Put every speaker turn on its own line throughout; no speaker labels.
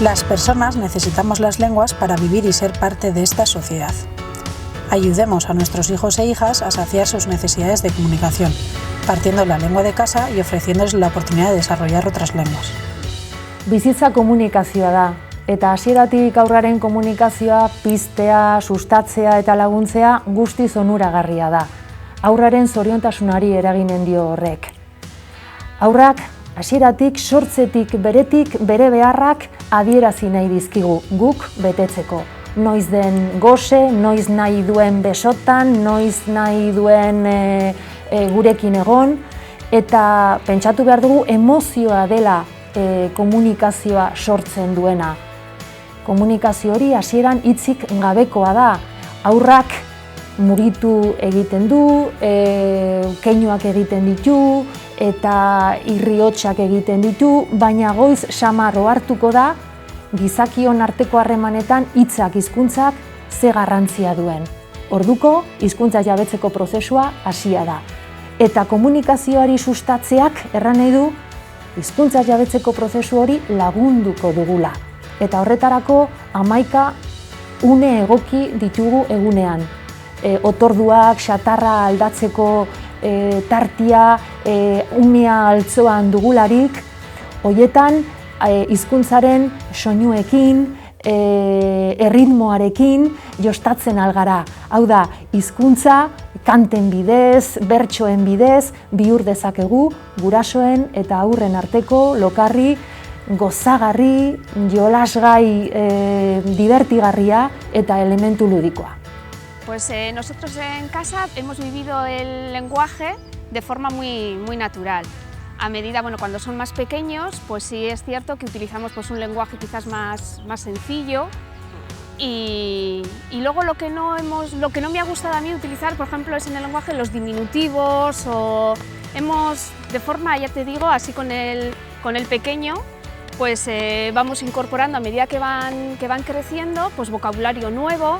Las personas necesitamos las lenguas para vivir y ser parte de esta sociedad. Ayudemos a nuestros hijos e hijas a saciar sus necesidades de comunicación, partiendo la lengua de casa y ofreciéndoles la oportunidad de desarrollar otras lenguas.
Bizitza komunikazioa da, eta hasieratik aurraren komunikazioa piztea, sustatzea eta laguntzea guztiz onuragarria da. Aurraren zoriontasunari eraginen dio horrek. Aurrak hasieratik, sortzetik, beretik, bere beharrak adierazi nahi dizkigu guk betetzeko. Noiz den gose, noiz nahi duen besotan, noiz nahi duen gurekin egon, eta pentsatu behar dugu emozioa dela komunikazioa sortzen duena. Komunikazio hori hasieran hitzik gabekoa da. Aurrak mugitu egiten du, keinuak egiten ditu, eta irriotsak egiten ditu, baina goiz samarro hartuko da gizakion arteko harremanetan hitzak, hizkuntzak ze garrantzia duen. Orduko, hizkuntza jabetzeko prozesua hasia da. Eta komunikazioari sustatzeak erran nahi du hizkuntza jabetzeko prozesu hori lagunduko dugula. Eta horretarako 11 une egoki ditugu egunean. Otorduak, xatarra aldatzeko tartia, umea altzoan dugularik, hoietan hizkuntzaren soinuekin, erritmoarekin jostatzen algara. Hau da, hizkuntza kanten bidez, bertsoen bidez, bihur dezakegu gurasoen eta haurren arteko lokarri, gozagarri, jolasgai divertigarria eta elementu ludikoa.
Pues nosotros en casa hemos vivido el lenguaje de forma muy natural. A medida, cuando son más pequeños, pues sí es cierto que utilizamos pues, un lenguaje quizás más sencillo y luego lo que no me ha gustado a mí utilizar, por ejemplo, es en el lenguaje los diminutivos o de forma, ya te digo, así con el pequeño, pues vamos incorporando a medida que van creciendo, pues vocabulario nuevo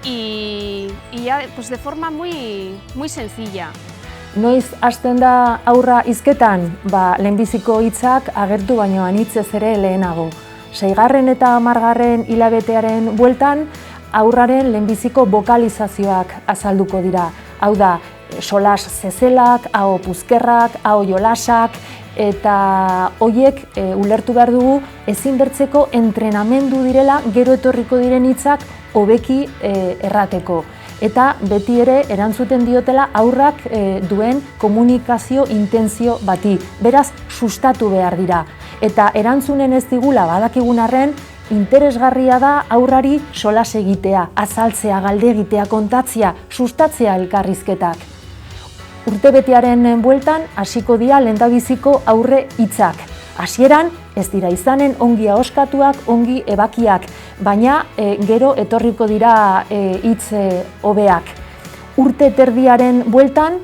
y ya pues de forma muy sencilla.
Noiz hasten da aurra hizketan? Lehenbiziko hitzak agertu baino anitzez ere lehenago. 6. eta 10. hilabetearen bueltan aurraren lehenbiziko bokalizazioak azalduko dira. Hau da, solas zezelak, aho puzkerrak, aho jolasak, eta hoiek ulertu behar dugu ezinbertzeko entrenamendu direla gero etorriko diren hitzak hobeki errateko. Eta beti ere erantzuten diotela aurrak duen komunikazio intentzio bati. Beraz, sustatu behar dira. Eta erantzunen ez digula badakigun arren, interesgarria da aurrari solas egitea, azaltzea, galde egitea, kontatzea, sustatzea elkarrizketak. Urtebetearen bueltan hasiko dira lehendabiziko aurre hitzak. Hasieran ez dira izanen ongi ahoskatuak, ongi ebakiak, baina gero etorriko dira hitz hobeak. Urte terdiaren bueltan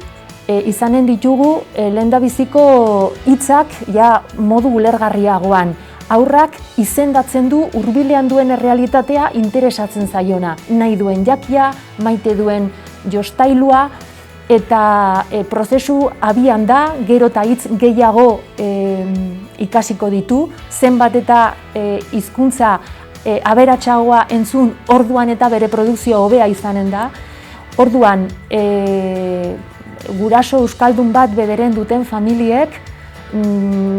izanen ditugu lehendabiziko hitzak ja modu ulergarriagoan. Aurrak izendatzen du hurbilean duen errealitatea interesatzen zaiona. Nahi duen jakia, maite duen jostailua, eta prozesu abian da, gero eta hitz gehiago ikasiko ditu, zenbat eta hizkuntza aberatsagoa entzun orduan eta bere produkzio hobea izanen da. Orduan, guraso euskaldun bat bederen duten familiek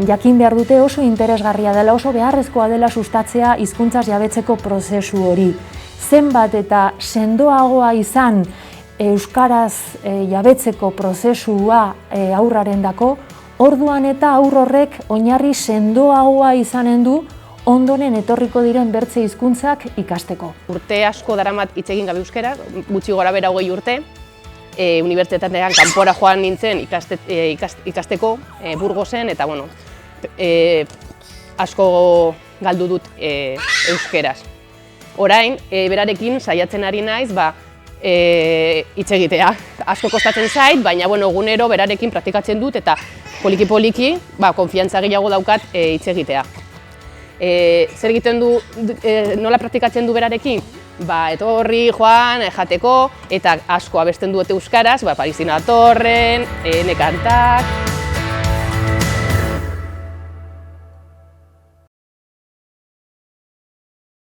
jakin behar dute oso interesgarria dela, oso beharrezkoa dela sustatzea hizkuntzaz jabetzeko prozesu hori. Zenbat eta sendoagoa izan euskaraz jabetzeko prozesua aurrarendako, orduan eta aur horrek oinarri sendoagoa izanen du ondoren etorriko diren bertze hizkuntzak ikasteko.
Urte asko daramat hitz egin gabe euskara, gutxi gorabehera 20 urte. Unibertsitatean kanpora joan nintzen ikasteko Burgosen, eta asko galdu dut euskeraz. Orain, berarekin saiatzen ari naiz, hitz egitea. Asko kostatzen zait, baina egunero berarekin praktikatzen dut eta poliki-poliki konfiantza gehiago daukat hitz egitea. Zer egiten du, nola praktikatzen du berarekin? Etorri, joan, jateko, eta asko abesten duete euskaraz, Parisina datorren, Ene kantak.